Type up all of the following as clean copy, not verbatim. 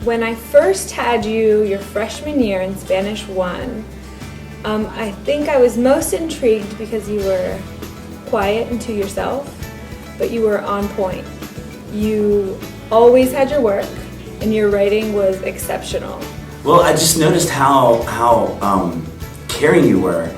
When I first had you your freshman year in Spanish 1, I think I was most intrigued because you were quiet and to yourself, but you were on point. You always had your work, and your writing was exceptional. Well, I just noticed how caring you were,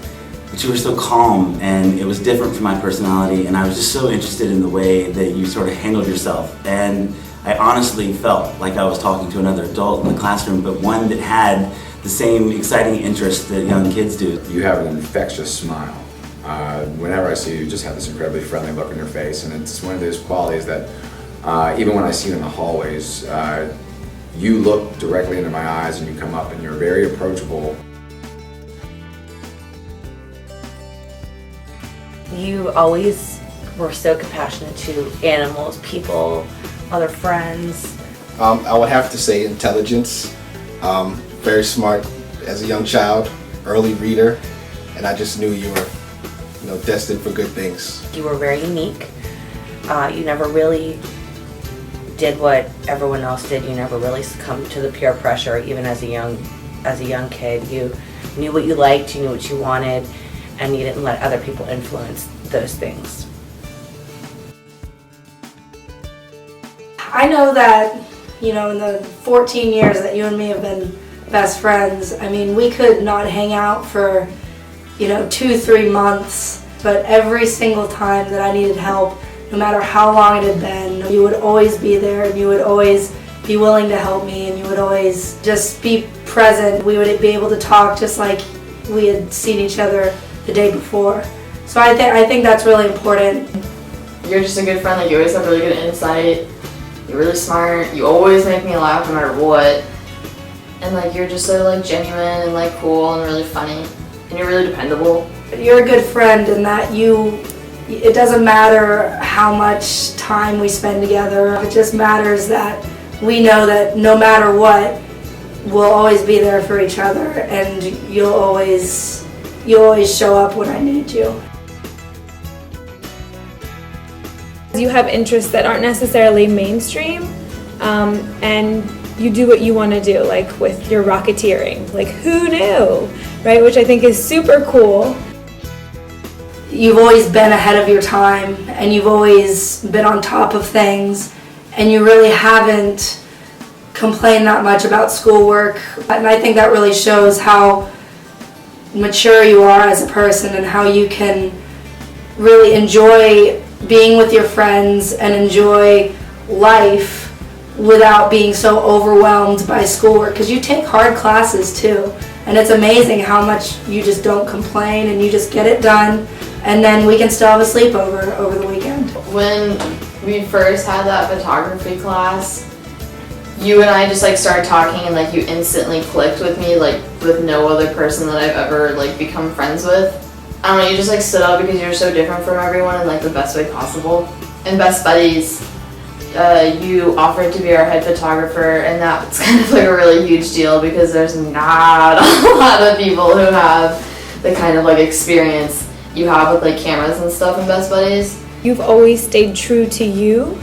but you were so calm, and it was different from my personality, and I was just so interested in the way that you sort of handled yourself. And I honestly felt like I was talking to another adult in the classroom, but one that had the same exciting interest that young kids do. You have an infectious smile. Whenever I see you, you just have this incredibly friendly look on your face, and it's one of those qualities that even when I see you in the hallways, you look directly into my eyes and you come up and you're very approachable. You always were so compassionate to animals, people, other friends. I would have to say intelligence. Very smart as a young child, early reader, and I just knew you were, destined for good things. You were very unique. You never really did what everyone else did. You never really succumbed to the peer pressure, even as a young kid. You knew what you liked, you knew what you wanted, and you didn't let other people influence those things. I know that, in the 14 years that you and me have been best friends, we could not hang out for, 2-3 months, but every single time that I needed help, no matter how long it had been, you would always be there, and you would always be willing to help me, and you would always just be present. We would be able to talk just like we had seen each other the day before. So I think that's really important. You're just a good friend. Like, you always have really good insight. You're really smart. You always make me laugh no matter what. And you're just so genuine and cool and really funny. And you're really dependable. You're a good friend in that it doesn't matter how much time we spend together. It just matters that we know that no matter what, we'll always be there for each other, and you'll always show up when I need you. You have interests that aren't necessarily mainstream, and you do what you want to do, like with your rocketeering. Who knew, right? Which I think is super cool. You've always been ahead of your time, and you've always been on top of things, and you really haven't complained that much about schoolwork. And I think that really shows how mature you are as a person and how you can really enjoy being with your friends and enjoy life without being so overwhelmed by schoolwork, because you take hard classes too, and it's amazing how much you just don't complain and you just get it done, and then we can still have a sleepover over the weekend. When we first had that photography class, you and I just started talking, and you instantly clicked with me with no other person that I've ever become friends with. I don't know, you just stood out because you're so different from everyone in the best way possible. In Best Buddies, you offered to be our head photographer, and that's kind of a really huge deal because there's not a lot of people who have the kind of experience you have with cameras and stuff in Best Buddies. You've always stayed true to you,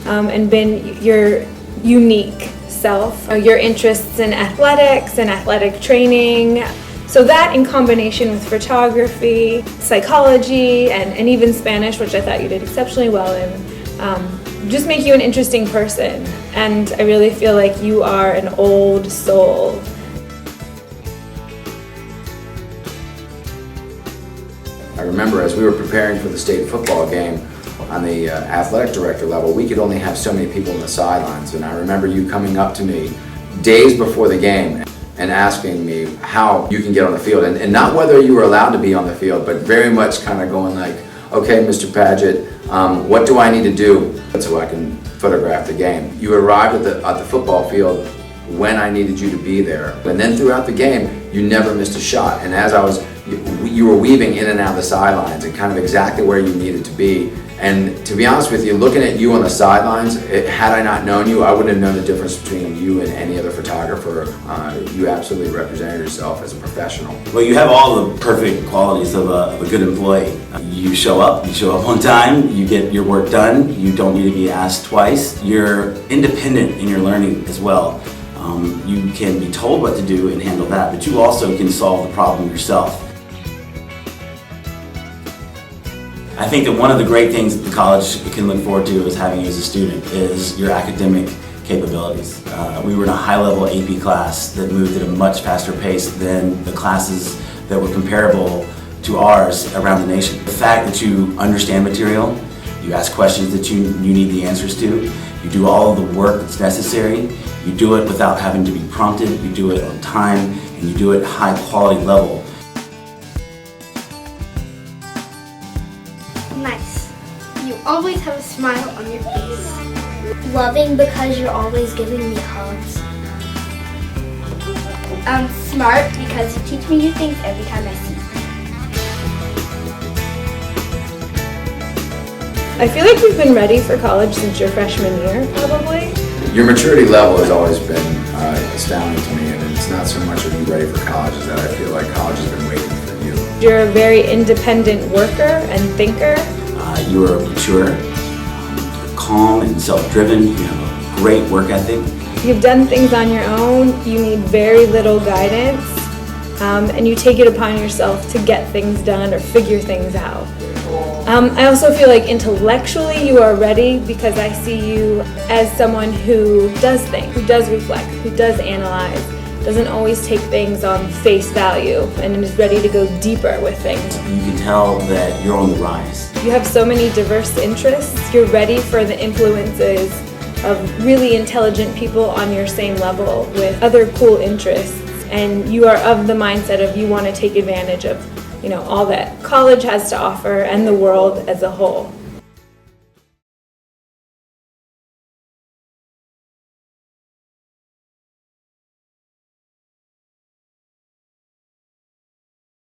and been your unique self. Your interests in athletics and athletic training. So that, in combination with photography, psychology, and even Spanish, which I thought you did exceptionally well in, just make you an interesting person. And I really feel like you are an old soul. I remember as we were preparing for the state football game on the athletic director level, we could only have so many people in the sidelines. And I remember you coming up to me days before the game and asking me how you can get on the field, and not whether you were allowed to be on the field, but very much kind of going okay, Mr. Padgett, what do I need to do so I can photograph the game? You arrived at the football field when I needed you to be there, and then throughout the game, you never missed a shot. And as you were weaving in and out of the sidelines and kind of exactly where you needed to be. And to be honest with you, looking at you on the sidelines, had I not known you, I wouldn't have known the difference between you and any other photographer. You absolutely represented yourself as a professional. Well, you have all the perfect qualities of a good employee. You show up on time, you get your work done, you don't need to be asked twice. You're independent in your learning as well. You can be told what to do and handle that, but you also can solve the problem yourself. I think that one of the great things that the college can look forward to as having you as a student is your academic capabilities. We were in a high-level AP class that moved at a much faster pace than the classes that were comparable to ours around the nation. The fact that you understand material, you ask questions that you need the answers to, you do all of the work that's necessary, you do it without having to be prompted, you do it on time, and you do it at a high-quality level. Nice. You always have a smile on your face. Loving because you're always giving me hugs. Smart because you teach me new things every time I see you. I feel like you've been ready for college since your freshman year, probably. Your maturity level has always been astounding to me, and it's not so much of you ready for college as that I feel like college has been waiting for you. You're a very independent worker and thinker. You are mature, you're calm and self-driven, you have a great work ethic. You've done things on your own, you need very little guidance, and you take it upon yourself to get things done or figure things out. I also feel like intellectually you are ready because I see you as someone who does think, who does reflect, who does analyze, doesn't always take things on face value, and is ready to go deeper with things. You can tell that you're on the rise. You have so many diverse interests. You're ready for the influences of really intelligent people on your same level with other cool interests, and you are of the mindset of you want to take advantage of all that college has to offer and the world as a whole.